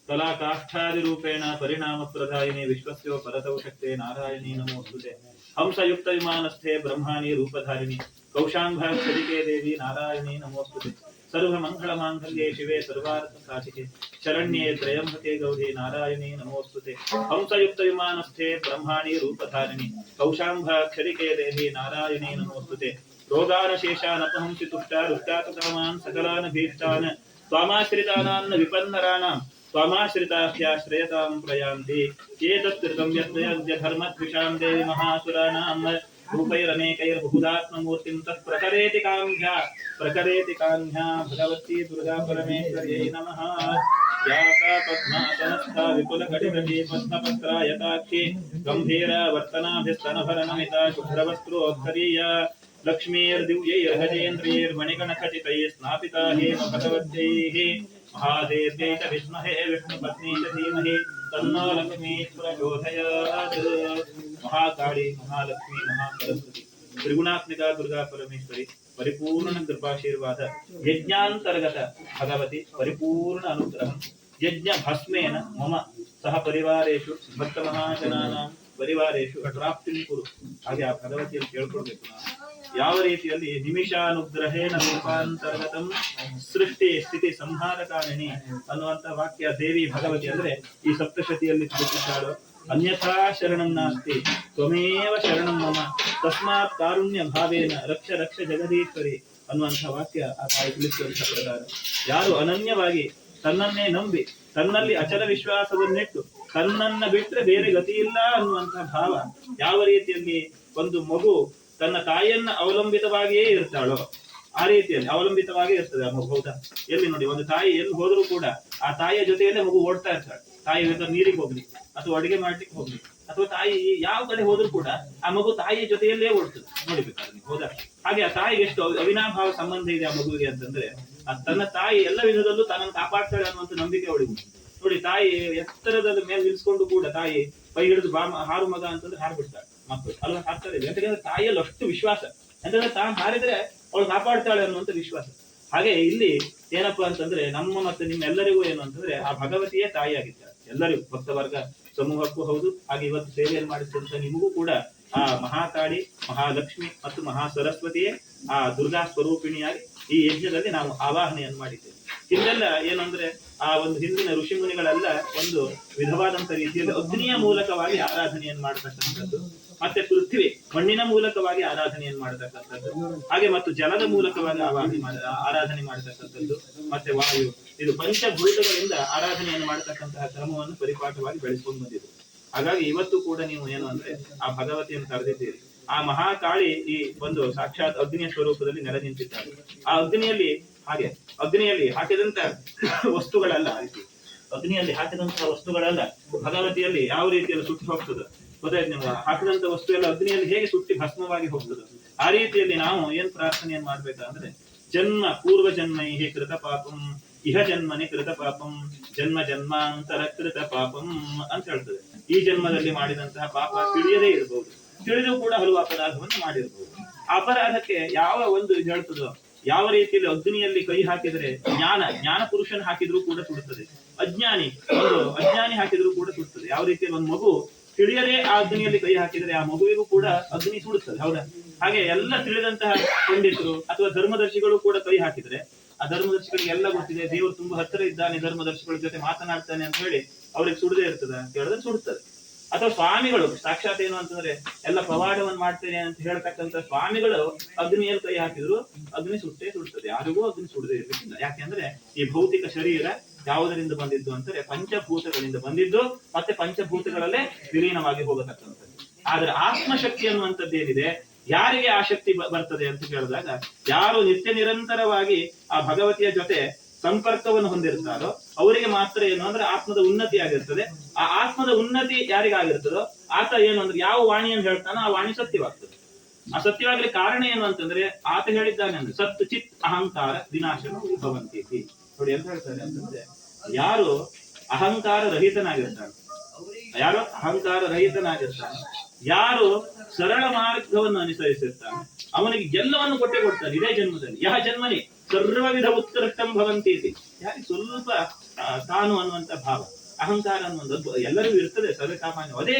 कलाकाष्ठादिरूपेण परिणामप्रदायिने विश्वस्य परतौ शक्ते नारायणी नमोस्तुते। हंसयुक्त विमानस्थे ब्रह्माणी रूपधारिणी कौशाम्भक्षरिके देवी नारायणी नमोस्तुते। सर्वमंगलमांगल्ये शिवे सर्वार्थसाधिके शरण्ये त्र्यंबके गौरी नारायणी नमोस्तुते। हंसयुक्त विमानस्थे ब्रह्माणी रूपधारिणी कौशाम्भक्षरिके देवी नारायणी नमोस्तुते। रोगानशेषानपहंसि तुष्टारुष्टातकामान् सकलान् भीष्टान् स्वामाश्रितानां विपन्नराणां स्वामाश्रिताभ्याश्रयतां प्रयान्ति। एतत्कृतं यद्यद्य धर्मद्विषां देवी महासुराणां रूपैरनेकैर्बहुधात्ममूर्तिं तत्प्रकरेति काम्या भगवती दुर्गा परमेश्वर्यै नमः। या सा पद्मासनस्था विपुलकटितटी पद्मपत्रायताक्षी गम्भीरवर्तनाभिस्तनभरनमिता शुभ्रवस्त्रोद्धरीया लक्ष्मीर्दिव्यैर्गजेन्द्रियैर्मणिगणखचितैः स्नापिता हेम भगवत्यैः महादेव्यै च विद्महे विष्णुपत्नी च धीमहि तन्नो लक्ष्मी प्रचोदयात्। महाकाली महालक्ष्मी महासरस्वती त्रिगुणात्मिका दुर्गा परमेश्वरी परिपूर्ण कृपाशीर्वाद यज्ञांतर्गत भगवती परिपूर्ण अनुग्रह यज्ञ भस्मेन मम सह परिवारेषु भक्त महाजनानां परिवारेषु प्राप्तिं कुरु ಹಾಗೆ ಆ ಭಗವತಿಯನ್ನು ಕೇಳಿಕೊಳ್ಳಬೇಕು. ಯಾವ ರೀತಿಯಲ್ಲಿ ನಿಮಿಷಾನುಗ್ರಹೇಣ ರೂಪಾಂತರ್ಗತಂ ಸೃಷ್ಟಿ ಸ್ಥಿತಿ ಸಂಹಾರಕಾರಿಣಿ ಅನ್ನುವಂತ ವಾಕ್ಯ ದೇವಿ ಭಗವತಿ ಅಂದ್ರೆ ಈ ಸಪ್ತಶತಿಯಲ್ಲಿ ತಿಳಿಸಿದ್ದಾಳೋ ಅನ್ಯಥಾ ಶರಣಂ ನಾಸ್ತಿ ತ್ವಮೇವ ಶರಣಂ ಮಮ ತಸ್ಮಾತ್ ಕಾರುಣ್ಯ ಭಾವೇನ ರಕ್ಷ ರಕ್ಷ ಜಗದೀಶ್ವರಿ ಅನ್ನುವಂಥ ವಾಕ್ಯ ಆ ತಾಯಿ ತಿಳಿಸುವಂತಹ ಪ್ರಕಾರ ಯಾರು ಅನನ್ಯವಾಗಿ ತನ್ನನ್ನೇ ನಂಬಿ ತನ್ನಲ್ಲಿ ಅಚಲ ವಿಶ್ವಾಸವನ್ನಿಟ್ಟು ತನ್ನನ್ನ ಬಿಟ್ಟರೆ ಬೇರೆ ಗತಿ ಇಲ್ಲ ಅನ್ನುವಂತಹ ಭಾವ ಯಾವ ರೀತಿಯಲ್ಲಿ ಒಂದು ಮಗು ತನ್ನ ತಾಯಿಯನ್ನ ಅವಲಂಬಿತವಾಗಿಯೇ ಇರ್ತಾಳೋ ಆ ರೀತಿಯಲ್ಲಿ ಅವಲಂಬಿತವಾಗಿ ಇರ್ತದೆ ಆ ಮಗು. ಹೌದಾ? ಎಲ್ಲಿ ನೋಡಿ, ಒಂದು ತಾಯಿ ಎಲ್ಲಿ ಹೋದ್ರೂ ಕೂಡ ಆ ತಾಯಿಯ ಜೊತೆಯಲ್ಲೇ ಮಗು ಓಡ್ತಾ ಇರ್ತಾಳೆ. ತಾಯಿ ನೀರಿಗೆ ಹೋಗ್ಲಿ ಅಥವಾ ಅಡುಗೆ ಮಾಡ್ಲಿಕ್ಕೆ ಹೋಗ್ಲಿ ಅಥವಾ ತಾಯಿ ಯಾವ ಕಡೆ ಹೋದ್ರೂ ಕೂಡ ಆ ಮಗು ತಾಯಿಯ ಜೊತೆಯಲ್ಲೇ ಓಡ್ತದೆ. ನೋಡಿಬೇಕಾದ್ರೆ ನೀವು. ಹೌದಾ? ಹಾಗೆ ಆ ತಾಯಿಗೆ ಎಷ್ಟು ಅವಿನಾಭಾವ ಸಂಬಂಧ ಇದೆ ಆ ಮಗುವಿಗೆ ಅಂತಂದ್ರೆ ತನ್ನ ತಾಯಿ ಎಲ್ಲ ವಿಧದಲ್ಲೂ ತನ್ನನ್ನು ಕಾಪಾಡ್ತಾಳೆ ಅನ್ನುವಂಥ ನಂಬಿಕೆ ಅವಳಿಗೆ ಉಂಟು. ನೋಡಿ, ತಾಯಿ ಎತ್ತರದಲ್ಲಿ ಮೇಲೆ ನಿಲ್ಸ್ಕೊಂಡು ಕೂಡ ತಾಯಿ ಕೈ ಹಿಡಿದು ಹಾರು ಮಗ ಅಂತಂದ್ರೆ ಹಾರು ಬಿಡ್ತಾಳೆ ಮಕ್ಕಳು ಅಲ್ವ, ಹಾರ್ತಾರೆ. ಯಾಕಂದ್ರೆ ತಾಯಿಯಲ್ಲಿ ಅಷ್ಟು ವಿಶ್ವಾಸ, ಯಾಕಂದ್ರೆ ತಾನು ಹಾರಿದ್ರೆ ಅವಳು ಕಾಪಾಡ್ತಾಳೆ ಅನ್ನುವಂಥ ವಿಶ್ವಾಸ. ಹಾಗೆ ಇಲ್ಲಿ ಏನಪ್ಪಾ ಅಂತಂದ್ರೆ ನಮ್ಮ ಮತ್ತೆ ನಿಮ್ಮೆಲ್ಲರಿಗೂ ಏನು ಅಂತಂದ್ರೆ ಆ ಭಗವತಿಯೇ ತಾಯಿಯಾಗಿದ್ದಾಳೆ ಎಲ್ಲರಿಗೂ, ಭಕ್ತವರ್ಗ ಸಮೂಹಕ್ಕೂ ಹೌದು. ಹಾಗೆ ಇವತ್ತು ಸೇವೆಯನ್ನು ಮಾಡಿಸಿದಂತ ನಿಮಗೂ ಕೂಡ ಆ ಮಹಾಕಾಳಿ, ಮಹಾಲಕ್ಷ್ಮಿ ಮತ್ತು ಮಹಾ ಸರಸ್ವತಿಯೇ ಆ ದುರ್ಗಾ ಸ್ವರೂಪಿಣಿಯಾಗಿ ಈ ಯಜ್ಞದಲ್ಲಿ ನಾವು ಆವಾಹನೆಯನ್ನು ಮಾಡಿದ್ದೇವೆ. ಇದೆಲ್ಲ ಏನು ಅಂದ್ರೆ ಆ ಒಂದು ಹಿಂದಿನ ಋಷಿಮುನಿಗಳೆಲ್ಲ ಒಂದು ವಿಧವಾದಂತ ರೀತಿಯಲ್ಲಿ ಅಗ್ನಿಯ ಮೂಲಕವಾಗಿ ಆರಾಧನೆಯನ್ನು ಮಾಡತಕ್ಕಂಥದ್ದು, ಮತ್ತೆ ಪೃಥ್ವಿ ಮಣ್ಣಿನ ಮೂಲಕವಾಗಿ ಆರಾಧನೆಯನ್ನು ಮಾಡತಕ್ಕಂಥದ್ದು, ಹಾಗೆ ಮತ್ತು ಜಲದ ಮೂಲಕವಾಗಿ ಆರಾಧನೆ ಮಾಡತಕ್ಕಂಥದ್ದು, ಮತ್ತೆ ವಾಯು, ಇದು ಪಂಚಭೂತಗಳಿಂದ ಆರಾಧನೆಯನ್ನು ಮಾಡತಕ್ಕಂತಹ ಕ್ರಮವನ್ನು ಪರಿಪಾಠವಾಗಿ ಬೆಳೆಸ್ಕೊಂಡು ಬಂದಿದೆ. ಹಾಗಾಗಿ ಇವತ್ತು ಕೂಡ ನೀವು ಏನು ಅಂದ್ರೆ ಆ ಭಗವತಿಯನ್ನು ಕರೆದಿದ್ದೀರಿ. ಆ ಮಹಾಕಾಳಿ ಈ ಒಂದು ಸಾಕ್ಷಾತ್ ಅಗ್ನಿಯ ಸ್ವರೂಪದಲ್ಲಿ ನೆಲೆ ನಿಂತಿದ್ದಾರೆ. ಆ ಅಗ್ನಿಯಲ್ಲಿ ಹಾಗೆ ಅಗ್ನಿಯಲ್ಲಿ ಹಾಕಿದಂತ ವಸ್ತುಗಳೆಲ್ಲ ಅಗ್ನಿಯಲ್ಲಿ ಹಾಕಿದಂತಹ ವಸ್ತುಗಳೆಲ್ಲ ಭಗವತಿಯಲ್ಲಿ ಯಾವ ರೀತಿಯಲ್ಲಿ ಸುಟ್ಟು ಹೋಗ್ತದೆ ಗೊತ್ತಾಯ್ತು ನಿಮ್ಗೆ. ಹಾಕಿದಂತ ವಸ್ತು ಎಲ್ಲ ಅಗ್ನಿಯಲ್ಲಿ ಹೇಗೆ ಸುಟ್ಟಿ ಭಸ್ಮವಾಗಿ ಹೋಗ್ತದೆ, ಆ ರೀತಿಯಲ್ಲಿ ನಾವು ಏನ್ ಪ್ರಾರ್ಥನೆಯನ್ನು ಮಾಡ್ಬೇಕಂದ್ರೆ ಜನ್ಮ ಪೂರ್ವ ಜನ್ಮೈ ಕೃತ ಪಾಪಂ ಇಹ ಜನ್ಮನೆ ಕೃತ ಪಾಪಂ ಜನ್ಮ ಜನ್ಮಾಂತರ ಕೃತ ಪಾಪಂ ಅಂತ ಹೇಳ್ತದೆ. ಈ ಜನ್ಮದಲ್ಲಿ ಮಾಡಿದಂತಹ ಪಾಪ ತಿಳಿಯದೇ ಇರಬಹುದು, ತಿಳಿದು ಕೂಡ ಹಲವು ಅಪರಾಧವನ್ನು ಮಾಡಿರಬಹುದು. ಅಪರಾಧಕ್ಕೆ ಯಾವ ಒಂದು ಇದು ಹೇಳ್ತದೋ, ಯಾವ ರೀತಿಯಲ್ಲಿ ಅಗ್ನಿಯಲ್ಲಿ ಕೈ ಹಾಕಿದರೆ ಜ್ಞಾನ ಪುರುಷನ್ ಹಾಕಿದ್ರು ಕೂಡ ಸುಡುತ್ತದೆ, ಅಜ್ಞಾನಿ ಹಾಕಿದ್ರು ಕೂಡ ಸುಡುತ್ತದೆ. ಯಾವ ರೀತಿಯಲ್ಲಿ ಒಂದು ಮಗು ತಿಳಿಯದೆ ಆ ಅಗ್ನಿಯಲ್ಲಿ ಕೈ ಹಾಕಿದರೆ ಆ ಮಗುವಿಗೂ ಕೂಡ ಅಗ್ನಿ ಸುಡುತ್ತದೆ. ಹೌದಾ? ಹಾಗೆ ಎಲ್ಲ ತಿಳಿದಂತಹ ಪಂಡಿತರು ಅಥವಾ ಧರ್ಮದರ್ಶಿಗಳು ಕೂಡ ಕೈ ಹಾಕಿದ್ರೆ ಆ ಧರ್ಮದರ್ಶಿಗಳಿಗೆ ಎಲ್ಲ ಗೊತ್ತಿದೆ, ದೇವರು ತುಂಬಾ ಹತ್ತಿರ ಇದ್ದಾನೆ, ಧರ್ಮದರ್ಶಿಗಳ ಜೊತೆ ಮಾತನಾಡ್ತಾನೆ ಅಂತ ಹೇಳಿ ಅವ್ರಿಗೆ ಸುಡದೆ ಇರ್ತದೆ ಅಂತ ಹೇಳಿದ್ರೆ ಸುಡುತ್ತದೆ. ಅಥವಾ ಸ್ವಾಮಿಗಳು ಸಾಕ್ಷಾತ್ ಏನು ಅಂತಂದ್ರೆ ಎಲ್ಲ ಪವಾಡವನ್ನು ಮಾಡ್ತೇನೆ ಅಂತ ಹೇಳ್ತಕ್ಕಂಥ ಸ್ವಾಮಿಗಳು ಅಗ್ನಿಯಲ್ಲಿ ಕೈ ಹಾಕಿದ್ರು ಅಗ್ನಿ ಸುಡ್ತದೆ. ಯಾರಿಗೂ ಅಗ್ನಿ ಸುಡದೆ ಇರ್ಬೇಕಿಲ್ಲ. ಯಾಕೆಂದ್ರೆ ಈ ಭೌತಿಕ ಶರೀರ ಯಾವುದರಿಂದ ಬಂದಿದ್ದು ಅಂತಾರೆ ಪಂಚಭೂತಗಳಿಂದ ಬಂದಿದ್ದು, ಮತ್ತೆ ಪಂಚಭೂತಗಳಲ್ಲೇ ವಿಲೀನವಾಗಿ ಹೋಗತಕ್ಕಂಥದ್ದು. ಆದ್ರೆ ಆತ್ಮಶಕ್ತಿ ಅನ್ನುವಂಥದ್ದು ಏನಿದೆ, ಯಾರಿಗೆ ಆ ಶಕ್ತಿ ಬರ್ತದೆ ಅಂತ ಕೇಳಿದಾಗ ಯಾರು ನಿತ್ಯ ನಿರಂತರವಾಗಿ ಆ ಭಗವತಿಯ ಜೊತೆ ಸಂಪರ್ಕವನ್ನು ಹೊಂದಿರ್ತಾರೋ ಅವರಿಗೆ ಮಾತ್ರ ಏನು ಅಂದ್ರೆ ಆತ್ಮದ ಉನ್ನತಿ ಆಗಿರ್ತದೆ. ಆ ಆತ್ಮದ ಉನ್ನತಿ ಯಾರಿಗಾಗಿರ್ತದೋ ಆತ ಏನು ಅಂದ್ರೆ ಯಾವ ವಾಣಿಯನ್ನು ಹೇಳ್ತಾನೋ ಆ ವಾಣಿ ಸತ್ಯವಾಗ್ತದೆ. ಆ ಸತ್ಯವಾಗಲಿ ಕಾರಣ ಏನು ಅಂತಂದ್ರೆ ಆತ ಹೇಳಿದ್ದಾನೆ ಅಂದ್ರೆ ಸತ್ ಚಿತ್ ಅಹಂಕಾರ ವಿನಾಶನ ಭವಂತಿ. ನೋಡಿ ಎಂತ ಹೇಳ್ತಾರೆ ಅಂತಂದ್ರೆ ಯಾರು ಅಹಂಕಾರ ರಹಿತನಾಗಿರ್ತಾನೆ, ಯಾರು ಸರಳ ಮಾರ್ಗವನ್ನು ಅನುಸರಿಸಿರ್ತಾನೆ ಅವನಿಗೆ ಎಲ್ಲವನ್ನು ಕೊಡ್ತಾನೆ ಇದೇ ಜನ್ಮದಲ್ಲಿ. ಯಹ ಜನ್ಮನಿ ಸರ್ವವಿಧ ಉತ್ಕೃಷ್ಟಂ ಭವಂತಿ. ಯಾರಿಗೆ ಸ್ವಲ್ಪ ತಾನು ಅನ್ನುವಂತ ಭಾವ, ಅಹಂಕಾರ ಅನ್ನುವಂಥದ್ದು ಎಲ್ಲರಿಗೂ ಇರ್ತದೆ ಸರ್ವಸಾಮಾನ್ಯ, ಅದೇ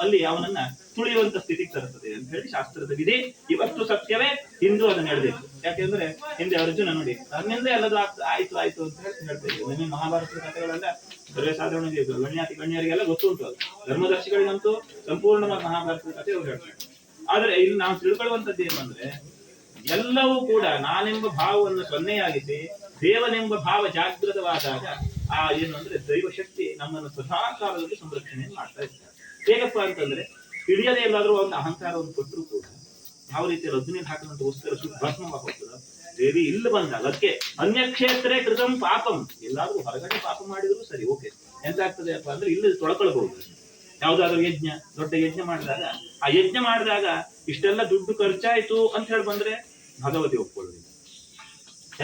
ಅಲ್ಲಿ ಅವನನ್ನ ತುಳಿಯುವಂತ ಸ್ಥಿತಿಗೆ ತರುತ್ತದೆ ಅಂತ ಹೇಳಿ ಶಾಸ್ತ್ರದ ವಿಧಿ. ಇವತ್ತು ಸತ್ಯವೇ ಹಿಂದೂ ಅದನ್ನ ಹೇಳಬೇಕು. ಯಾಕೆಂದ್ರೆ ಹಿಂದೆ ಅರ್ಜುನ ನೋಡಿ ತನ್ನಿಂದ ಎಲ್ಲದು ಆಯ್ತು ಅಂತ ಹೇಳ್ತಾ ಇದ್ದೀವಿ. ನಿಮ್ಮ ಮಹಾಭಾರತದ ಕಥೆಗಳೆಲ್ಲ ಸರ್ವೇಸಾಧಾರಣ ಗಣ್ಯರಿಗೆಲ್ಲ ಗೊತ್ತುಂಟು. ಅದು ಧರ್ಮದರ್ಶಿಗಳಿಗಂತೂ ಸಂಪೂರ್ಣವಾಗಿ ಮಹಾಭಾರತದ ಕಥೆ ಅವ್ರು ಹೇಳ್ತಾರೆ. ಆದ್ರೆ ಇಲ್ಲಿ ನಾವು ತಿಳ್ಕೊಳ್ಳುವಂಥದ್ದು ಏನು ಅಂದ್ರೆ ಎಲ್ಲವೂ ಕೂಡ ನಾನೆಂಬ ಭಾವವನ್ನು ಸೊನ್ನೆಯಾಗಿಸಿ ದೇವನೆಂಬ ಭಾವ ಜಾಗೃತವಾದಾಗ ಆ ಏನು ಅಂದ್ರೆ ದೈವ ಶಕ್ತಿ ನಮ್ಮನ್ನು ಸದಾ ಕಾಲದಲ್ಲಿ ಸಂರಕ್ಷಣೆಯನ್ನು ಮಾಡ್ತಾ ಇರ್ತಾರೆ. ಹೇಗಪ್ಪ ಅಂತಂದ್ರೆ ಹಿಡಿಯದೇ ಎಲ್ಲಾದ್ರೂ ಒಂದು ಅಹಂಕಾರವನ್ನು ಕೊಟ್ಟರು ಕೂಡ ಯಾವ ರೀತಿಯಲ್ಲಿ ಅಗ್ನಿಯಲ್ಲಿ ಹಾಕಿದಂತ ವಸ್ತು ಸುಟ್ಟು ಭಸ್ಮವಾಗಿ ಹೋಗ್ತದ ದೇವಿ ಇಲ್ಲಿ ಬಂದಾಗ ಅದಕ್ಕೆ ಅನ್ಯಕ್ಷೇತ್ರೇ ಕೃತಂ ಪಾಪಂ. ಎಲ್ಲಾದ್ರೂ ಹೊರಗಡೆ ಪಾಪ ಮಾಡಿದ್ರು ಸರಿ, ಓಕೆ, ಎಂತ ಆಗ್ತದೆ ಅಪ್ಪ ಅಂದ್ರೆ ಇಲ್ಲಿ ತೊಳ್ಕೊಳ್ಬಹುದು. ಯಾವ್ದಾದ್ರು ಯಜ್ಞ, ದೊಡ್ಡ ಯಜ್ಞ ಮಾಡಿದಾಗ ಆ ಯಜ್ಞ ಮಾಡಿದಾಗ ಇಷ್ಟೆಲ್ಲ ದುಡ್ಡು ಖರ್ಚಾಯ್ತು ಅಂತ ಹೇಳಿ ಬಂದ್ರೆ ಭಗವತಿ ಒಪ್ಕೊಳ್ಳೋದಿಲ್ಲ,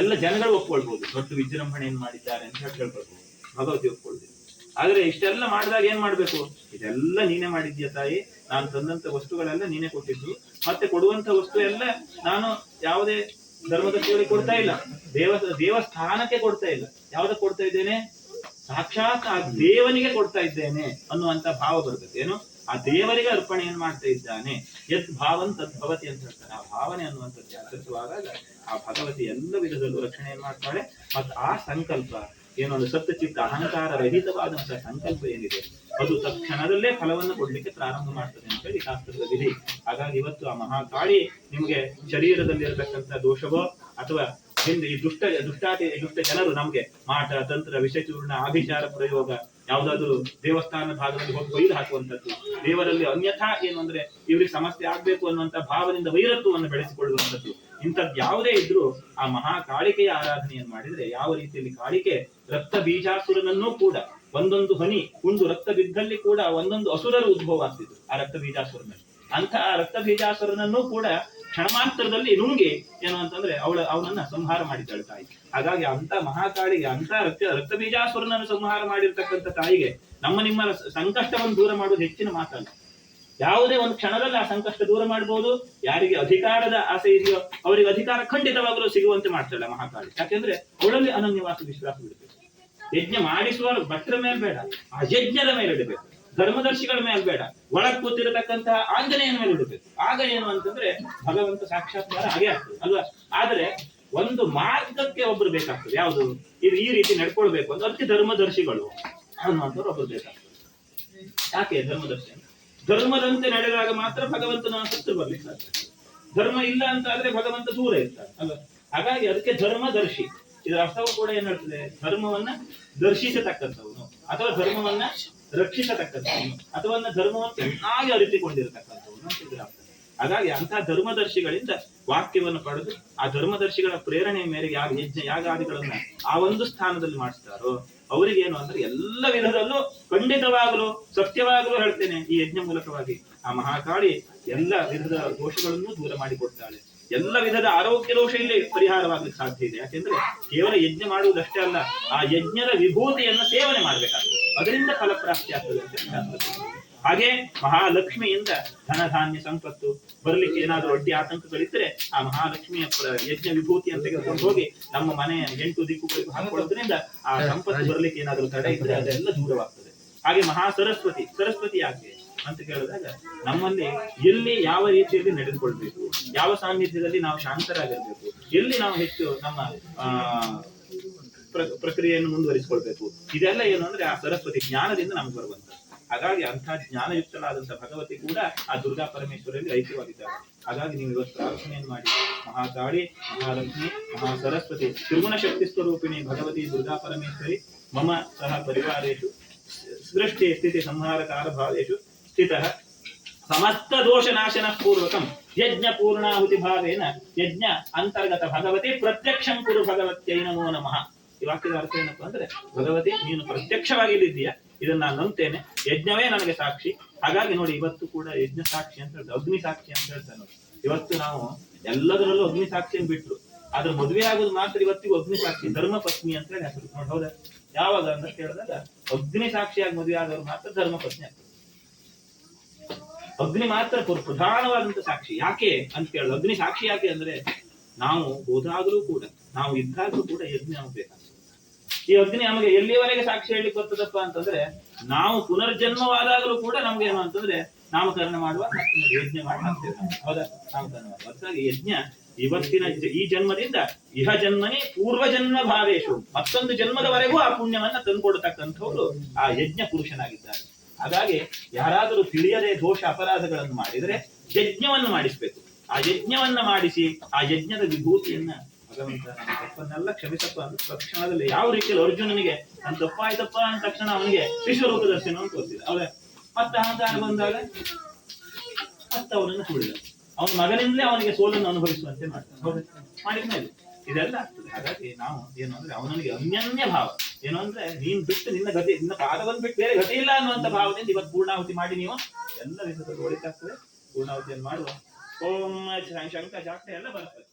ಎಲ್ಲ ಜನಗಳು ಒಪ್ಕೊಳ್ಬಹುದು. ದೊಡ್ಡ ವಿಜೃಂಭಣೆಯನ್ನು ಮಾಡಿದ್ದಾರೆ ಅಂತ ಹೇಳಿ ಹೇಳ್ಕೊಳ್ಬಹುದು, ಭಗವತಿ ಒಪ್ಕೊಳ್ಳೋದಿಲ್ಲ. ಆದ್ರೆ ಇಷ್ಟೆಲ್ಲ ಮಾಡಿದಾಗ ಏನ್ ಮಾಡ್ಬೇಕು, ಇದೆಲ್ಲ ನೀನೇ ಮಾಡಿದ್ಯಾ ತಾಯಿ, ನಾನು ತಂದಂತ ವಸ್ತುಗಳೆಲ್ಲ ನೀನೇ ಕೊಟ್ಟಿದ್ದು, ಮತ್ತೆ ಕೊಡುವಂತ ವಸ್ತು ಎಲ್ಲ ನಾನು ಯಾವುದೇ ಧರ್ಮದರ್ಶಿಗಳಿಗೆ ಕೊಡ್ತಾ ಇಲ್ಲ, ದೇವಸ್ಥಾನಕ್ಕೆ ಕೊಡ್ತಾ ಇಲ್ಲ. ಯಾವ್ದಕ್ಕೆ ಕೊಡ್ತಾ ಇದ್ದೇನೆ, ಸಾಕ್ಷಾತ್ ಆ ದೇವನಿಗೆ ಕೊಡ್ತಾ ಇದ್ದೇನೆ ಅನ್ನುವಂತ ಭಾವ ಬರ್ತದೆ. ಏನು, ಆ ದೇವರಿಗೆ ಅರ್ಪಣೆಯನ್ನು ಮಾಡ್ತಾ ಇದ್ದಾನೆ. ಯತ್ ಭಾವನ್ ತದ್ ಭವತಿ ಅಂತ ಹೇಳ್ತಾರೆ. ಆ ಭಾವನೆ ಅನ್ನುವಂಥದ್ದು ಜಾಗೃತವಾದಾಗ ಆ ಭಗವತಿ ಎಲ್ಲ ವಿಧದಲ್ಲೂ ರಕ್ಷಣೆಯನ್ನು ಮಾಡ್ತಾಳೆ. ಮತ್ತು ಆ ಸಂಕಲ್ಪ ಏನೊಂದು ಸತ್ಯ ಚಿತ್ತ ಅಹಂಕಾರ ರಹಿತವಾದಂತಹ ಸಂಕಲ್ಪ ಏನಿದೆ ಅದು ತಕ್ಷಣದಲ್ಲೇ ಫಲವನ್ನು ಕೊಡ್ಲಿಕ್ಕೆ ಪ್ರಾರಂಭ ಮಾಡ್ತದೆ ಅಂತ ಹೇಳಿ ಶಾಸ್ತ್ರದ ವಿಧಿ. ಹಾಗಾಗಿ ಇವತ್ತು ಆ ಮಹಾಕಾಳಿ ನಿಮಗೆ ಶರೀರದಲ್ಲಿ ಇರತಕ್ಕಂತಹ ದೋಷವೋ ಅಥವಾ ಹಿಂದೆ ಈ ದುಷ್ಟ ಜನರು ನಮ್ಗೆ ಮಾಟ ತಂತ್ರ ವಿಷಚೂರ್ಣ ಆಭಿಚಾರ ಪ್ರಯೋಗ ಯಾವ್ದಾದ್ರು ದೇವಸ್ಥಾನ ಭಾಗದಲ್ಲಿ ಹೋಗಿ ಕೊಯ್ದು ಹಾಕುವಂಥದ್ದು, ದೇವರಲ್ಲಿ ಅನ್ಯಥಾ ಏನು ಅಂದ್ರೆ ಇವ್ರಿಗೆ ಸಮಸ್ಯೆ ಆಗ್ಬೇಕು ಅನ್ನುವಂತ ಭಾವದಿಂದ ವೈರತ್ವವನ್ನು ಬೆಳೆಸಿಕೊಳ್ಳುವಂಥದ್ದು, ಇಂಥದ್ದು ಯಾವುದೇ ಇದ್ರೂ ಆ ಮಹಾಕಾಳಿಕೆಯ ಆರಾಧನೆಯನ್ನು ಮಾಡಿದ್ರೆ ಯಾವ ರೀತಿಯಲ್ಲಿ ಕಾಳಿಕೆ ರಕ್ತ ಬೀಜಾಸುರನನ್ನೂ ಕೂಡ ಒಂದೊಂದು ಹನಿ ಉಂಡು ರಕ್ತ ಬಿದ್ದಲ್ಲಿ ಕೂಡ ಒಂದೊಂದು ಅಸುರರು ಉದ್ಭವ ಆಗ್ತಿದ್ರು ಆ ರಕ್ತ ಬೀಜಾಸುರನಲ್ಲಿ. ಅಂತ ರಕ್ತ ಬೀಜಾಸುರನನ್ನೂ ಕೂಡ ಕ್ಷಣಮಾತ್ರದಲ್ಲಿ ನುಂಗಿ ಏನು ಅಂತಂದ್ರೆ ಅವನನ್ನ ಸಂಹಾರ ಮಾಡಿದ್ದಾಳೆ ತಾಯಿ. ಹಾಗಾಗಿ ಅಂತ ಮಹಾಕಾಳಿಗೆ ಅಂತ ರಕ್ತ ಬೀಜಾಸುರನನ್ನು ಸಂಹಾರ ಮಾಡಿರ್ತಕ್ಕಂಥ ತಾಯಿಗೆ ನಿಮ್ಮ ಸಂಕಷ್ಟವನ್ನು ದೂರ ಮಾಡುವುದು ಹೆಚ್ಚಿನ ಮಾತಲ್ಲ. ಯಾವುದೇ ಒಂದು ಕ್ಷಣದಲ್ಲಿ ಆ ಸಂಕಷ್ಟ ದೂರ ಮಾಡಬಹುದು. ಯಾರಿಗೆ ಅಧಿಕಾರದ ಆಸೆ ಇದೆಯೋ ಅವರಿಗೆ ಅಧಿಕಾರ ಖಂಡಿತವಾಗಲೂ ಸಿಗುವಂತೆ ಮಾಡ್ತಾಳೆ ಮಹಾಕಾಳಿ. ಯಾಕೆಂದ್ರೆ ಅವಳಲ್ಲಿ ಅನನ್ಯವಾದ ವಿಶ್ವಾಸ ಬಿಡಬೇಕು. ಯಜ್ಞ ಮಾಡಿಸುವ ಭಟ್ರ ಮೇಲೆ ಬೇಡ, ಆ ಯಜ್ಞದ ಮೇಲೆ ಇಡಬೇಕು. ಧರ್ಮದರ್ಶಿಗಳ ಮೇಲೆ ಬೇಡ, ಒಳಗ್ ಕೂತಿರತಕ್ಕಂತಹ ಆಂಜನೇಯನ ಮೇಲೆ ಇಡಬೇಕು. ಆಗ ಏನು ಅಂತಂದ್ರೆ ಭಗವಂತ ಸಾಕ್ಷಾತ್ಕಾರ ಹಾಗೆ ಆಗ್ತದೆ ಅಲ್ವಾ. ಆದ್ರೆ ಒಂದು ಮಾರ್ಗಕ್ಕೆ ಒಬ್ರು ಬೇಕಾಗ್ತದೆ. ಯಾವುದು ಇದು ಈ ರೀತಿ ನಡ್ಕೊಳ್ಬೇಕು ಅಂತ, ಅದಕ್ಕೆ ಧರ್ಮದರ್ಶಿಗಳು ಅನ್ನುವಂಥವ್ರು ಒಬ್ರು ಬೇಕಾಗ್ತದೆ. ಯಾಕೆ ಧರ್ಮದರ್ಶಿ? ಧರ್ಮದಂತೆ ನಡೆದಾಗ ಮಾತ್ರ ಭಗವಂತನ ಹತ್ತಿರ ಬರ್ಲಿಕ್ಕೆ ಸಾಧ್ಯ. ಧರ್ಮ ಇಲ್ಲ ಅಂತ ಆದ್ರೆ ಭಗವಂತ ದೂರ ಇರ್ತಾರೆ ಅಲ್ವಾ. ಹಾಗಾಗಿ ಅದಕ್ಕೆ ಧರ್ಮದರ್ಶಿ. ಇದರ ಅರ್ಥವು ಕೂಡ ಏನ್ ಹೇಳ್ತದೆ? ಧರ್ಮವನ್ನ ದರ್ಶಿಸತಕ್ಕಂಥವನು ಅಥವಾ ಧರ್ಮವನ್ನ ರಕ್ಷಿಸತಕ್ಕಂಥವನು ಅಥವಾ ಧರ್ಮವನ್ನು ಚೆನ್ನಾಗಿ ಅರಿತುಕೊಂಡಿರತಕ್ಕಂಥವನು ಅಂತ ಇದರ ಅರ್ಥ. ಹಾಗಾಗಿ ಅಂತಹ ಧರ್ಮದರ್ಶಿಗಳಿಂದ ವಾಕ್ಯವನ್ನು ಪಡೆದು ಆ ಧರ್ಮದರ್ಶಿಗಳ ಪ್ರೇರಣೆಯ ಮೇರೆಗೆ ಯಾವ ಯಜ್ಞ ಯಾಗಾದಿಗಳನ್ನ ಆ ಒಂದು ಸ್ಥಾನದಲ್ಲಿ ಮಾಡಿಸ್ತಾರೋ ಅವರಿಗೇನು ಅಂದ್ರೆ ಎಲ್ಲ ವಿಧದಲ್ಲೂ ಖಂಡಿತವಾಗಲು ಸತ್ಯವಾಗಲೂ ಹೇಳ್ತೇನೆ, ಈ ಯಜ್ಞ ಮೂಲಕವಾಗಿ ಆ ಮಹಾಕಾಳಿ ಎಲ್ಲ ವಿಧದ ದೋಷಗಳನ್ನು ದೂರ ಮಾಡಿಕೊಡ್ತಾಳೆ. ಎಲ್ಲ ವಿಧದ ಆರೋಗ್ಯ ದೋಷ ಇಲ್ಲಿ ಪರಿಹಾರವಾಗಲಿಕ್ಕೆ ಸಾಧ್ಯ ಇದೆ. ಯಾಕೆಂದ್ರೆ ಕೇವಲ ಯಜ್ಞ ಮಾಡುವುದಷ್ಟೇ ಅಲ್ಲ, ಆ ಯಜ್ಞದ ವಿಭೂತಿಯನ್ನು ಸೇವನೆ ಮಾಡ್ಬೇಕಾಗ್ತದೆ, ಅದರಿಂದ ಫಲಪ್ರಾಪ್ತಿ ಆಗ್ತದೆ ಅಂತ. ಹಾಗೆ ಮಹಾಲಕ್ಷ್ಮಿಯಿಂದ ಧನಧಾನ್ಯ ಸಂಪತ್ತು ಬರ್ಲಿಕ್ಕೆ ಏನಾದ್ರೂ ಅಡ್ಡಿ ಆತಂಕಗಳಿದ್ರೆ ಆ ಮಹಾಲಕ್ಷ್ಮಿಯ ಯಜ್ಞ ವಿಭೂತಿಯನ್ನು ತೆಗೆದುಕೊಂಡು ಹೋಗಿ ನಮ್ಮ ಮನೆಯ 8 ದಿಕ್ಕುಗಳಿಗೂ ಹಾಕೊಳ್ಳೋದ್ರಿಂದ ಆ ಸಂಪತ್ತು ಬರ್ಲಿಕ್ಕೆ ಏನಾದ್ರೂ ತಡೆ ಇದ್ರೆ ಅದೆಲ್ಲ ದೂರವಾಗ್ತದೆ. ಹಾಗೆ ಮಹಾ ಸರಸ್ವತಿ ಯಾಕೆ ಅಂತ ಕೇಳಿದಾಗ ನಮ್ಮಲ್ಲಿ ಎಲ್ಲಿ ಯಾವ ರೀತಿಯಲ್ಲಿ ನಡೆದುಕೊಳ್ಬೇಕು, ಯಾವ ಸಾನ್ನಿಧ್ಯದಲ್ಲಿ ನಾವು ಶಾಂತರಾಗಿರ್ಬೇಕು, ಎಲ್ಲಿ ನಾವು ಹೆಚ್ಚು ನಮ್ಮ ಪ್ರಕ್ರಿಯೆಯನ್ನು ಮುಂದುವರಿಸಿಕೊಳ್ಬೇಕು, ಇದೆಲ್ಲ ಏನು ಅಂದ್ರೆ ಆ ಸರಸ್ವತಿ ಜ್ಞಾನದಿಂದ ನಮ್ಗೆ ಬರುವಂತ. ಹಾಗಾಗಿ ಅಂತಹ ಜ್ಞಾನಯುಕ್ತಳಾದಂತಹ ಭಗವತಿ ಕೂಡ ಆ ದುರ್ಗಾ ಪರಮೇಶ್ವರಲ್ಲಿ ಐಕ್ಯವಾಗಿದ್ದಾರೆ. ಹಾಗಾಗಿ ನೀವು ಇವತ್ತು ಪ್ರಾರ್ಥನೆಯನ್ನು ಮಾಡಿ ಮಹಾಕಾಳಿ, ಮಹಾಲಕ್ಷ್ಮಿ, ಮಹಾ ಸರಸ್ವತಿ ತ್ರಿಗುಣ ಶಕ್ತಿ ಸ್ವರೂಪಿಣಿ ಭಗವತಿ ದುರ್ಗಾ ಪರಮೇಶ್ವರಿ ಮಮ ಸಹ ಪರಿವಾರೇಶು ಸೃಷ್ಟಿ ಸ್ಥಿತಿ ಸಂಹಾರಕಾರ ಭಾವೇಶು ಸ್ಥಿತಃ ಸಮಸ್ತ ದೋಷ ನಾಶನ ಪೂರ್ವಕಂ ಯಜ್ಞ ಪೂರ್ಣಾಹುತಿ ಭಾವೇನ ಯಜ್ಞ ಅಂತರ್ಗತ ಭಗವತಿ ಪ್ರತ್ಯಕ್ಷಂ ಕುರು ಭಗವತ್ಯೈ ನಮೋ ನಮಃ. ಈ ವಾಕ್ಯದ ಅರ್ಥ ಏನಪ್ಪಾ ಅಂದ್ರೆ, ಭಗವತಿ ನೀನು ಪ್ರತ್ಯಕ್ಷವಾಗಿ ಇಲ್ಲಿದ್ದೀಯ, ಇದನ್ನ ನಾನು ನಂಬ್ತೇನೆ, ಯಜ್ಞವೇ ನನಗೆ ಸಾಕ್ಷಿ. ಹಾಗಾಗಿ ನೋಡಿ ಇವತ್ತು ಕೂಡ ಯಜ್ಞ ಸಾಕ್ಷಿ ಅಂತ ಹೇಳ್ತಾರೆ, ಅಗ್ನಿ ಸಾಕ್ಷಿ ಅಂತ ಹೇಳ್ತಾರೆ ನೋಡಿ. ಇವತ್ತು ನಾವು ಎಲ್ಲದರಲ್ಲೂ ಅಗ್ನಿ ಸಾಕ್ಷಿಯನ್ನು ಬಿಟ್ರು, ಆದ್ರೆ ಮದುವೆ ಆಗೋದು ಮಾತ್ರ ಇವತ್ತಿಗೂ ಅಗ್ನಿ ಸಾಕ್ಷಿ, ಧರ್ಮ ಪತ್ನಿ ಅಂತ ಹೇಳಿ ಹೆಸರು ನೋಡಿ. ಹೌದಾ? ಯಾವಾಗ ಅಂತ ಕೇಳಿದಾಗ ಅಗ್ನಿ ಸಾಕ್ಷಿಯಾಗಿ ಮದುವೆ ಆದವರು ಮಾತ್ರ ಧರ್ಮ ಪತ್ನಿ ಆಗ್ತದೆ. ಅಗ್ನಿ ಮಾತ್ರ ಪ್ರಧಾನವಾದಂತ ಸಾಕ್ಷಿ. ಯಾಕೆ ಅಂತ ಕೇಳಿದ್ರೆ, ಅಗ್ನಿ ಸಾಕ್ಷಿ ಯಾಕೆ ಅಂದ್ರೆ ನಾವು ಹೋದಾಗಲೂ ಕೂಡ, ನಾವು ಇದ್ದಾಗಲೂ ಕೂಡ ಯಜ್ಞ ಆಗ್ಬೇಕಾಗ್ತದೆ. ಈ ಅಗ್ನಿ ನಮಗೆ ಎಲ್ಲಿವರೆಗೆ ಸಾಕ್ಷಿ ಹೇಳಿ ಬರ್ತದಪ್ಪ ಅಂತಂದ್ರೆ, ನಾವು ಪುನರ್ಜನ್ಮವಾದಾಗಲೂ ಕೂಡ ನಮ್ಗೆ ಏನು ಅಂತಂದ್ರೆ ನಾಮಕರಣ ಮಾಡುವ ಯಜ್ಞ ಮಾಡಿ ಹಾಕ್ತೇವೆ. ಹೌದಾ? ನಾಮಕರಣ ಮಾಡುವ. ಅದಕ್ಕಾಗಿ ಯಜ್ಞ ಇವತ್ತಿನ ಈ ಜನ್ಮದಿಂದ ಇಹ ಜನ್ಮನಿ ಪೂರ್ವ ಜನ್ಮ ಭಾವೇಶು, ಮತ್ತೊಂದು ಜನ್ಮದವರೆಗೂ ಆ ಪುಣ್ಯವನ್ನ ತಂದುಕೊಡತಕ್ಕಂಥವ್ರು ಆ ಯಜ್ಞ ಪುರುಷನಾಗಿದ್ದಾನೆ. ಹಾಗಾಗಿ ಯಾರಾದರೂ ತಿಳಿಯದೆ ದೋಷ ಅಪರಾಧಗಳನ್ನು ಮಾಡಿದರೆ ಯಜ್ಞವನ್ನು ಮಾಡಿಸ್ಬೇಕು. ಆ ಯಜ್ಞವನ್ನ ಮಾಡಿಸಿ ಆ ಯಜ್ಞದ ವಿಭೂತಿಯನ್ನ ಭಗವಂತ ನನ್ನ ತಪ್ಪನ್ನೆಲ್ಲ ಕ್ಷಮಿಸಪ್ಪ ಅಂತ ತಕ್ಷಣದಲ್ಲಿ ಯಾವ ರೀತಿಯಲ್ಲಿ ಅರ್ಜುನನಿಗೆ ನನ್ನ ತಪ್ಪಾಯ್ತಪ್ಪ ಅಂದ ತಕ್ಷಣ ಅವನಿಗೆ ವಿಶ್ವರೂಪ ದರ್ಶನವನ್ನು ತೋರಿಸಿದ. ಅವರ ಮತ್ತೆ ಅಹಂಕಾರ ಬಂದಾಗ ಮತ್ತೆ ಅವನನ್ನು ತುಳಿದ, ಅವನ ಮಗನಿಂದಲೇ ಅವನಿಗೆ ಸೋಲನ್ನು ಅನುಭವಿಸುವಂತೆ ಮಾಡ್ತಾನೆ. ಮಾಡಿದ್ಮೇಲೆ ಇದೆಲ್ಲ ಆಗ್ತದೆ. ಹಾಗಾಗಿ ನಾವು ಏನು ಅಂದ್ರೆ ಅವನಿಗೆ ಅನ್ಯನ್ಯ ಭಾವ ಏನು ಅಂದ್ರೆ, ನೀನ್ ಬಿಟ್ಟು ನಿನ್ನ ಗತಿ, ನಿನ್ನ ಪಾದವನ್ನು ಬಿಟ್ಟು ಬೇರೆ ಗತಿ ಇಲ್ಲ ಅನ್ನುವಂತ ಭಾವದಿಂದ ಇವತ್ತು ಪೂರ್ಣಾಹುತಿ ಮಾಡಿ ನೀವು ಎಲ್ಲ ವಿಧದಲ್ಲಿ ಒಳಿತಾಗ್ತದೆ. ಪೂರ್ಣಾಹುತಿಯನ್ನು ಮಾಡುವ ಓಂ ಶಂಕ ಜಾಗ್ರತೆ ಎಲ್ಲ ಬರ್ತದೆ.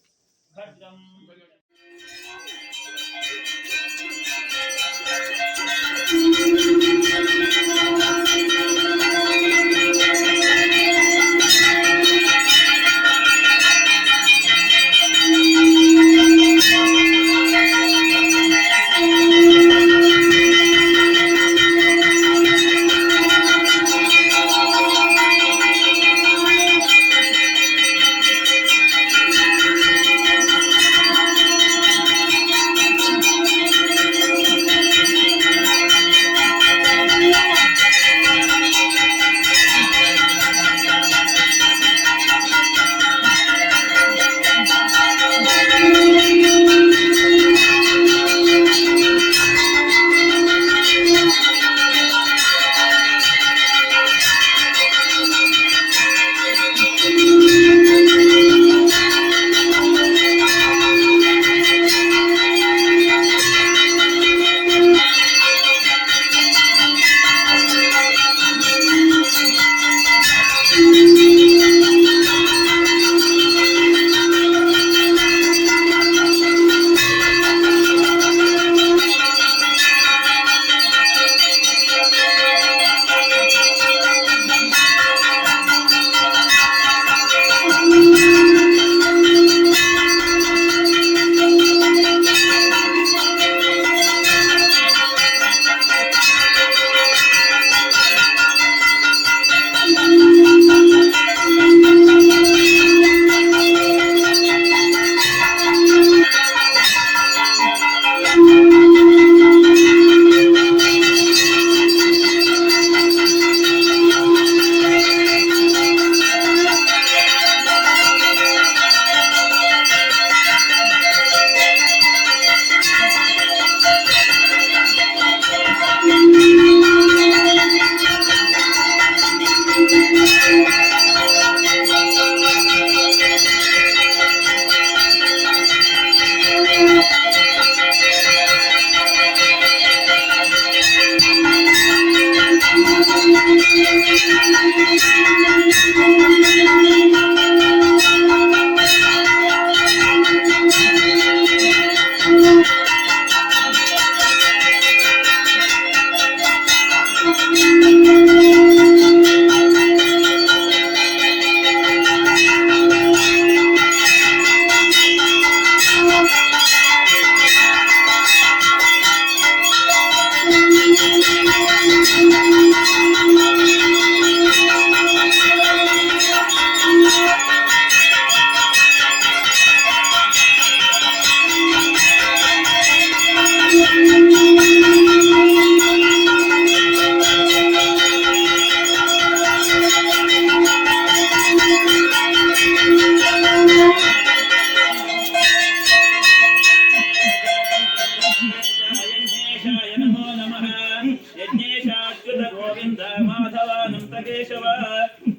केशव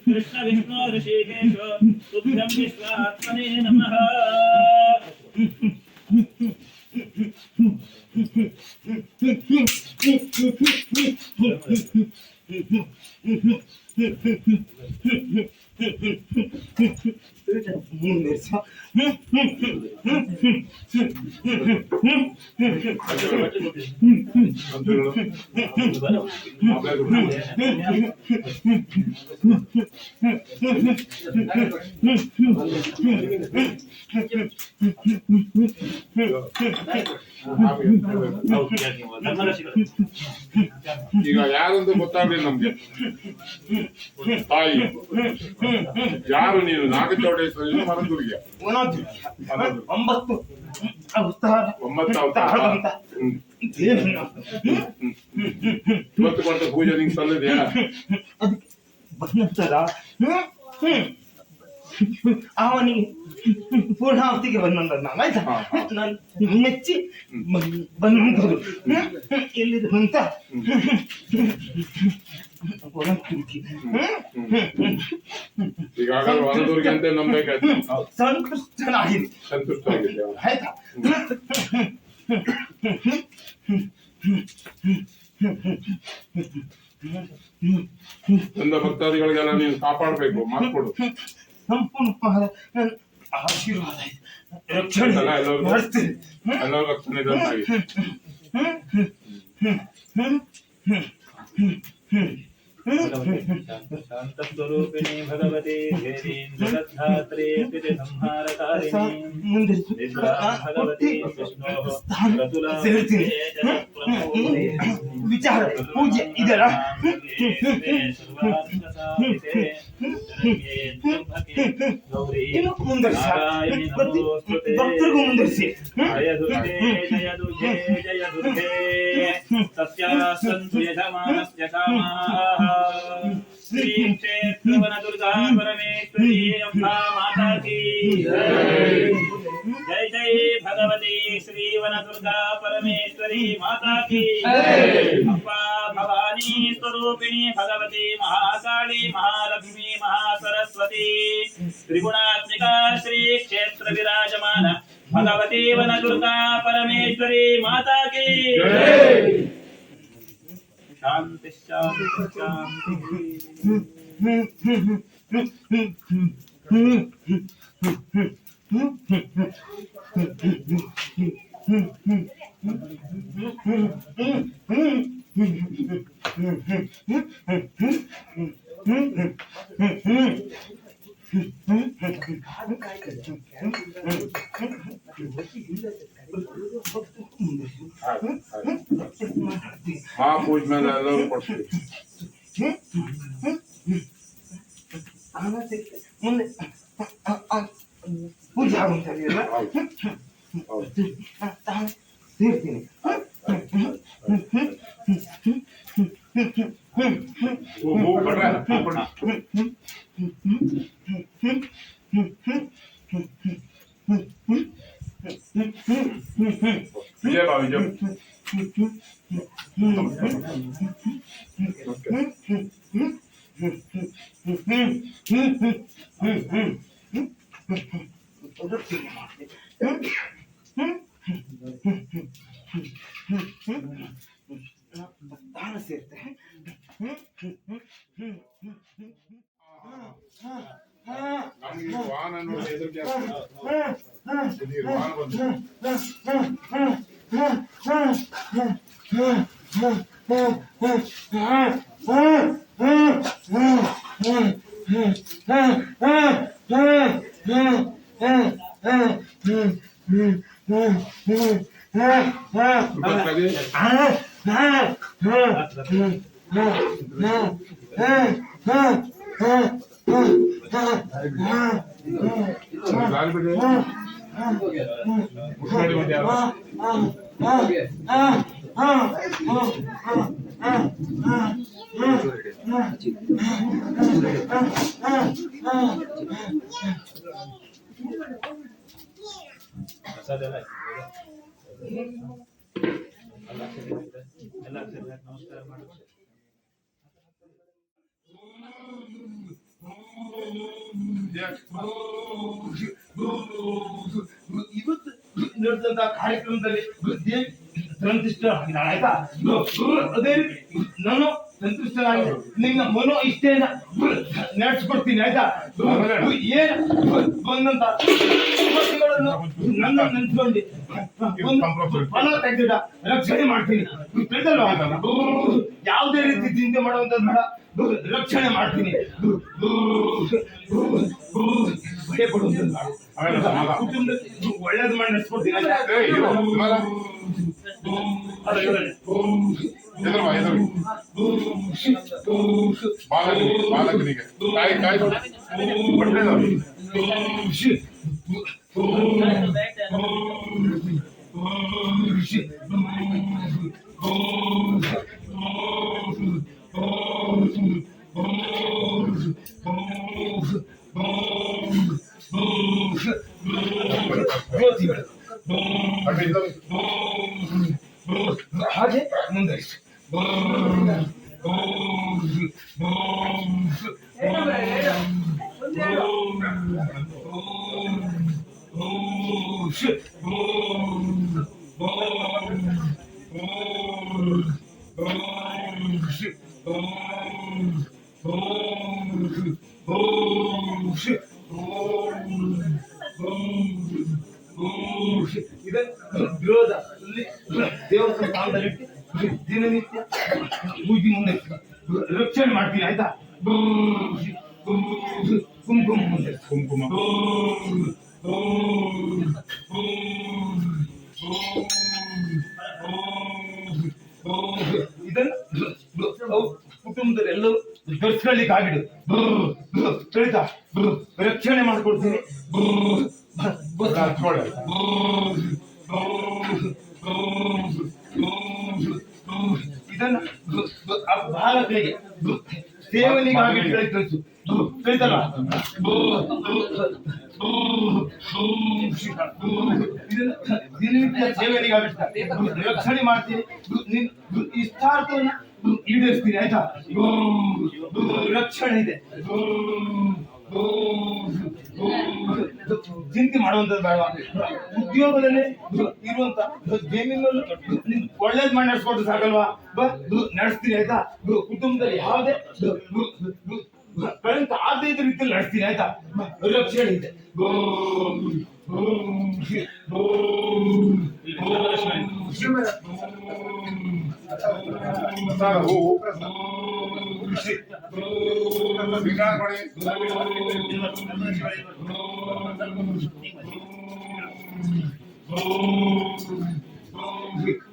कृष्ण विष्णु ऋषिकेश तुभ्यं विश्वात्मने नमः ಈಗ ಯಾರಂತ ಗೊತ್ತಾಗ್ಲಿ ನಮ್ಗೆ. ತಾಯಿ ಯಾರು ನೀನು? ನಾಗಚೌಡೇಶ್ವರಿ ಮನದುರ್ಗಿಯ 9 ಅವತಾರ. ಇವತ್ತು ಕೊಟ್ಟ ಪೂಜೆ ನಿಂಗೆ ಸಲ್ಲದೆಯಾ? ಬಂದಂತರ ಅವನಿಗೆ ಪೂರ್ಣಾವತಿಗೆ ಬಂದ ನಾನು ಆಯ್ತಾ, ನಾನು ಮೆಚ್ಚಿ ಬಂದರು ಎಲ್ಲಿದು ಅಂತ ಈಗಾಗಲೇ ಮನದುರ್ಗಿ ಅಂತ ನಂಬೇಕಾಯ್ತು. ಸಂತುಷ್ಟನಾಗಿದೆ. ಸಂತುಷ್ಟವಾಗಿದೆ ಆಯ್ತಾ. ಬಂದ ಭಕ್ತಾದಿಗಳಿಗೆಲ್ಲ ನೀನು ಕಾಪಾಡಬೇಕು, ಮಾತು ಕೊಡು. ಸಂಪೂರ್ಣ ಆಶೀರ್ವಾದ ರಕ್ಷಣೆ ಮಾಡ್ತೀನಿ. ಎಲ್ಲರೂ ರಕ್ಷಣೆ ಇದ್ದಂತಾಗಿ. शान्तस्वरूपिणी भगवती देवीं जगद्धात्रे संहारकारिणी भगवती विष्णोः ವಿಚಾರ ಪೂಜೆ ಇದರ ಮುಂದರಿಸಿ ಭಕ್ತರಿಗೂ ಮುಂದರಿಸಿ. जय दुर्गे जय दुर्गे जय दुर्गे तस्यास्तु यजमानस्य कामाः श्री क्षेत्र वन दुर्गा परमेश्वरी अम्बा माता की जय जय भगवती श्री वन दुर्गा परमेश्वरी माता की अम्बा भवानी स्वरूपिणी भगवती महाकाली महालक्ष्मी महासरस्वती त्रिगुणात्मिका श्री क्षेत्र विराजमान भगवती वन दुर्गा परमेश्वरी माता की शांति शांति शांति। ಮಹಾಪೂಜೆ ಮೇಲೆ ಎಲ್ಲರೂ ಕೊಡ್ತೀವಿ. ಮುಂದೆ ಪೂಜೆ ಆಗುತ್ತಲ್ಲ ಸೇರ್ತೀನಿ. ವಿಜಯ ಬಾ ವಿಜಯ. ತಾಣ ಸೇರ್ತೆ. ನಮ್ಗೆ ವಾಹನ ನೋಡಿ ಹೆದರಿಕೆ ಆಗ್ತದೆ. ವಾಹನ ಬಂದು ನಮಸ್ಕಾರ ಮಾಡಿ ಇವತ್ತು ನಡೆದಂತ ಕಾರ್ಯಕ್ರಮದಲ್ಲಿ ಸಂತುಷ್ಟ ಆಯ್ತಾ. ಅದೇ ರೀತಿ ನಾನು ಸಂತುಷ್ಟನಾಗಿ ನಿನ್ನ ಮನೋ ಇಷ್ಟೇನ ನಡೆಸ್ಕೊಡ್ತೀನಿ ಆಯ್ತಾ. ಏನ್ ಬಂದಂತ ಸಮಸ್ಯೆಗಳನ್ನು ನನ್ನ ನೆನ್ಸ್ಕೊಂಡು ಫಲ ತೆಗೆದಿಡ ರಕ್ಷಣೆ ಮಾಡ್ತೀನಿ ತಿಳಿದಲ್ವಾ. ಯಾವುದೇ ರೀತಿ ಚಿಂತೆ ಮಾಡುವಂತದ್ದು ಬೇಡ, ರಕ್ಷಣೆ ಮಾಡ್ತೀನಿ. ಭಯ ಪಡುವಂತದ್ದು ಬೇಡ, ಕುಟುಂಬದಲ್ಲಿ ಒಳ್ಳೇದು ಮಾಡಿ ನಡೆಸ್ಕೊಡ್ತೀನಿ ಆಯ್ತಾ. ಬಾಲಕನಿಗೆ ಕಾಯಿ ಕಾಯಿ ಹಾಗೆ ಮುಂದುವರಿಸಿ. ವಿರೋಧ ದೇವಸ್ಥಾನ ಸ್ಥಾನದಲ್ಲಿಟ್ಟು ದಿನನಿತ್ಯ ಪೂಜೆ ಮುಂದೆ ರಕ್ಷಣೆ ಮಾಡ್ತೀನಿ ಆಯ್ತಾ. ಕುಂಕುಮ ಮುಂದೆ ಕುಂಕುಮ ಇದನ್ನು ಕುಟುಂಬದಲ್ಲಿ ಎಲ್ಲರೂ ಧರಿಸ್ಕೊಳ್ಳಿಕ್ಕೆ ಆಗಿಡು ತಿಳಿತಾ. ರಕ್ಷಣೆ ಮಾಡ್ಕೊಡ್ತೀನಿ. ಇದನ್ನ ಬಾಲಕರಿಗೆ ಸೇವನೆಗಾಗಿ ಕಳಿಸು ತಿಳಿತಲ್ಲ. ದಿನನಿತ್ಯ ಸೇವನೆಗಾಗಿ ರಕ್ಷಣೆ ಮಾಡ್ತೀನಿ. ಇಷ್ಟಾರ್ಥವನ್ನ ಈಡೇರಿಸ್ತೀನಿ ಆಯ್ತಾ. ರಕ್ಷಣೆ ಇದೆ, ಚಿಂತೆ ಮಾಡುವಂತದ್ದು ಬೇಡ. ಉದ್ಯೋಗದಲ್ಲಿ ಇರುವಂತ ಜಮೀನಲ್ಲೂ ಒಳ್ಳೇದ್ ಮಾಡಿ ನಡೆಸ್ಕೊಟ್ಟು ಸಾಕಲ್ವಾ. ನಡೆಸ್ತೀನಿ ಆಯ್ತಾ. ಕುಟುಂಬದಲ್ಲಿ ಯಾವುದೇ ಕಳಂಕ ಆಗದೇ ಇದ್ದ ರೀತಿಯಲ್ಲಿ ನಡೆಸ್ತೀನಿ ಆಯ್ತಾ. ರಕ್ಷಣೆ ಇದೆ.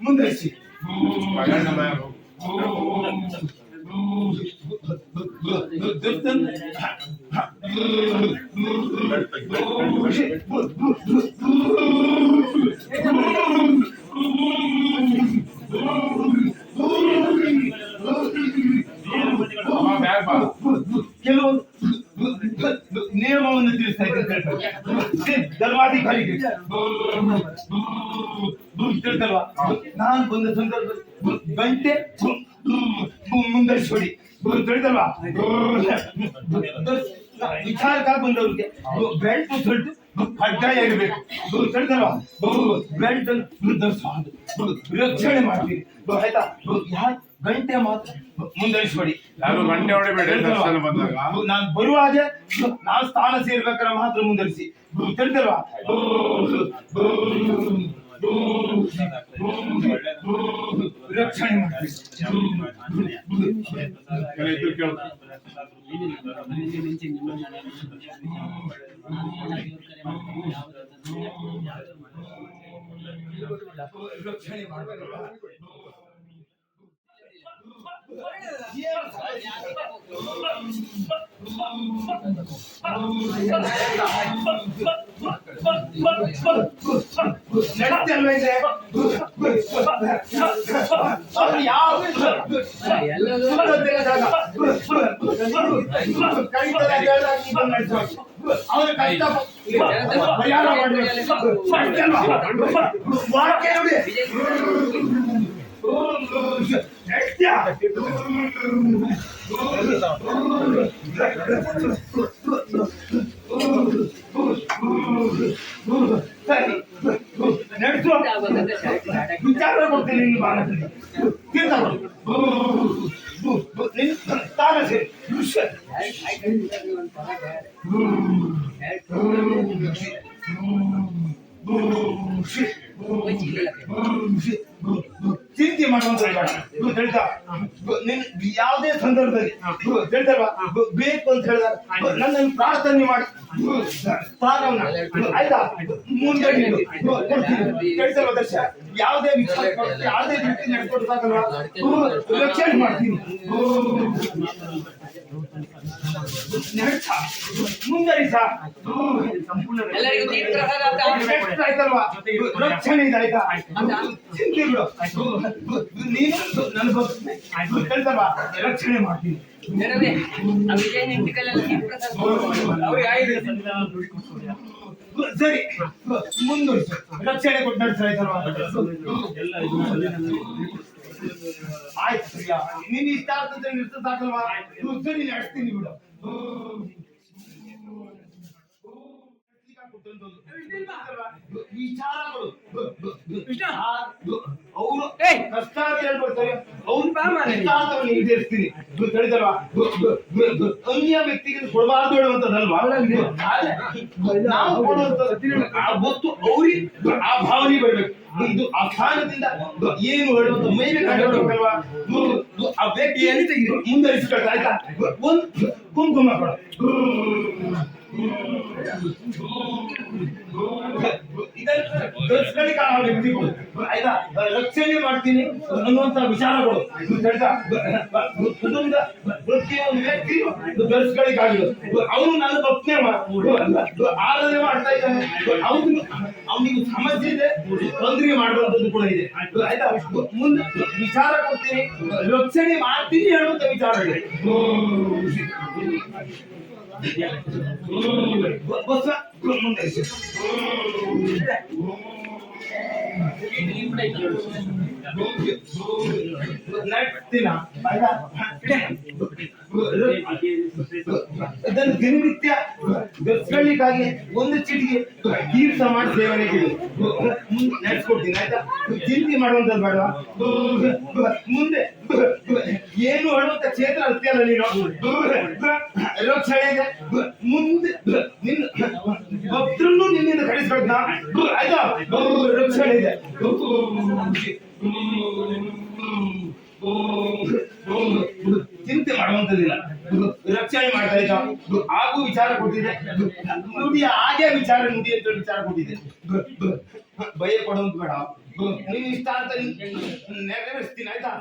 ಮುಂದುವರಿಸಿ. ಕೆಲವೊಂದು ನಿಯಮವನ್ನು ತಿಳಿಸ್ತಾ ಇದ್ದೇನೆ ಧರ್ಮಾಧಿಕಾರಿಗೆ ತಿಳ್ತಲ್ವಾ. ನಾನು ಬಂದ ಸಂದರ್ಭದಲ್ಲಿ ಗಂಟೆ ಮುಂದರಿಸ್ಕೊಡಿ ತಿಳಿತಲ್ವಾ. ವಿಚಾರಕ್ಕಾಗಿ ಬಂದವ್ರಿಗೆ ಬೆಲ್ಟ್ ಸಲ್ಟು ಕಡ್ಡಾಯ ಇರಬೇಕು ತಿಳಿತಲ್ವಾ. ಬೆಲ್ಟ್ ರಕ್ಷಣೆ ಮಾಡ್ತೀವಿ ಆಯ್ತಾ. ಯಾಕೆ ಗಂಟೆ ಮಾತ್ರ ಮುಂದರಿಸ್ಕೊಡಿ. ಗಂಟೆ ಹೊಡಿಬೇಡಿ. ನಾನು ಬರುವಾಗ ನಾನು ಸ್ಥಾನ ಸೇರ್ಬೇಕಾದ್ರೆ ಮಾತ್ರ ಮುಂದರಿಸಿ ತಿಳಿತಲ್ವಾ. ರಕ್ಷಣೆ ಮಾಡ್ತೀವಿ. ರಕ್ಷಣೆ ಮಾಡಬೇಕು. ನಿನ್ನ ಬಾಲ ತೀರ್ಥ ನಿನ್ನ ತಾನ ಸೇರಿ ಚಿಂತೆ ಮಾಡುವಂತ ಹೇಳ್ತಾ ನಿನ್ ಯಾವುದೇ ಸಂದರ್ಭದಲ್ಲಿ ಹೇಳ್ತಲ್ವಾ ಬೇಕು ಅಂತ ಹೇಳಿದಾಗ ನನ್ನನ್ನು ಪ್ರಾರ್ಥನೆ ಮಾಡಿ ಸ್ಥಾನವನ್ನ ಆಯ್ತಾ ಮುಂದೆ ಹೇಳ್ತಲ್ವ ದರ್ಶ ಯಾವುದೇ ವಿಚಾರ ಯಾವುದೇ ರೀತಿ ನಡ್ಕೊಂಡು ಸಾಕಲ್ವಾ ರಕ್ಷಣೆ ಮಾಡ್ತೀನಿ ಮುಂದರಿಸ ಆಯ್ತಲ್ವಾ ರಕ್ಷಣೆ ಇದೆ ಆಯ್ತಾ ಚಿಂತೆ ಬಿಡು ನೀನು ನನ್ನ ಹೇಳ್ತಲ್ವಾ ರಕ್ಷಣೆ ಮಾಡ್ತೀನಿ ಸರಿ ಮುಂದುವರಿಸು ರಕ್ಷಣೆ ಕೊಟ್ಟು ನಡೆಸಾಯ್ತಲ್ವಾ ಆಯ್ತು ಸರಿಯಾ ನೀನ್ ಇಷ್ಟ ಆಗ್ತದೆ ನಿರ್ತ ಸಾಕಲ್ವಾ ಸರಿ ನಡೆಸ್ತೀನಿ ಬಿಡು ವಿಚಾರಗಳು ಅವರು ಕಷ್ಟ ಅಂತ ಹೇಳ್ಕೊಡ್ತಾರೆ ಅವ್ರು ಈಡೇರಿಸ್ತೀನಿ ತಿಳಿದಲ್ವಾ ಅನ್ಯ ವ್ಯಕ್ತಿಗೆ ಕೊಡಬಾರ್ದು ಹೇಳುವಂತದ್ದಲ್ವಾ ನಾವು ಕೊಡುವಂತದ್ದು ಆ ಗೊತ್ತು ಅವ್ರಿಗೆ ಆ ಭಾವನೆ ಬರ್ಬೇಕು ಇದು ಆ ಸ್ಥಾನದಿಂದ ಏನು ಹೇಳುವಂತ ಮೇಲೆ ಕಂಡುಬರ್ಬೇಕಲ್ವಾ ಆ ವ್ಯಕ್ತಿಯಲ್ಲಿ ತೆಗೆದು ಮುಂದರಿಸ್ಕೊಳ್ತಾ ಆಯ್ತಾ ಒಂದು ಕುಂಕುಮ ಕೊಡ ವ್ಯಕ್ತಿಗಳು ಆಯ್ತಾ ರಕ್ಷಣೆ ಮಾಡ್ತೀನಿ ಅನ್ನುವಂತ ವಿಚಾರಗಳು ಕುಟುಂಬದ ಪ್ರತಿಯೊಂದು ವ್ಯಕ್ತಿ ಬೆಳೆಸ್ಗಳಿಗಾಗಿಲ್ಲ ಅವನು ನನ್ನ ಭಕ್ತನೇ ಆರಾಧನೆ ಮಾಡ್ತಾ ಇದ್ದಾನೆ ಅವನಿಗೆ ಸಮಸ್ಯೆ ಇದೆ ತೊಂದರೆ ಮಾಡುವಂತದ್ದು ಕೂಡ ಇದೆ ಆಯ್ತಾ ಮುಂದೆ ವಿಚಾರ ಕೊಡ್ತೀನಿ ರಕ್ಷಣೆ ಮಾಡ್ತೀನಿ ಹೇಳುವಂತ ವಿಚಾರ ಇದೆ ಬಸ್ ಮುಂದೆ ನಡ್ತೀನ ಇದನ್ನು ದಿನನಿತ್ಯ ಗಸ್ಗಳಿಗಾಗಿ ಒಂದು ಚೀಟಿಗೆ ತೀರ್ಥ ಮಾಡಿ ಸೇವನೆ ನಡೆಸ್ಕೊಡ್ತೀನಿ ಆಯ್ತಾ ಚಿಂತೆ ಮಾಡುವಂತದ್ದು ಬೇಡ ಮುಂದೆ ಏನು ಹೇಳುವಂತ ಕ್ಷೇತ್ರ ಅಲ್ಲ ನೀನು ರಕ್ಷಣೆಗೆ ಮುಂದೆ ನಿನ್ನ ಭಕ್ತರನ್ನು ನಿನ್ನಿಂದ ಕಳಿಸ್ಬೇಕು ಆಯ್ತಾ ರಕ್ಷಣೆ ಇದೆ ಚಿಂತೆ ಮಾಡುವಂತದಿಲ್ಲ ರಕ್ಷಣೆ ಮಾಡ್ತಾ ಇದ್ದ ಹಾಗೂ ವಿಚಾರ ಕೊಟ್ಟಿದೆ ನುಡಿ ಹಾಗೆ ವಿಚಾರ ನುಡಿ ಅಂತ ವಿಚಾರ ಕೊಟ್ಟಿದೆ ಭಯ ಪಡುವಂತ ಬೇಡ ನೀನು ಇಷ್ಟ ಅಂತ ನೆರವೇರಿಸ್ತೀನಿ ಆಯ್ತಾ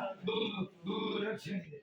ರಕ್ಷಣೆ ಇದೆ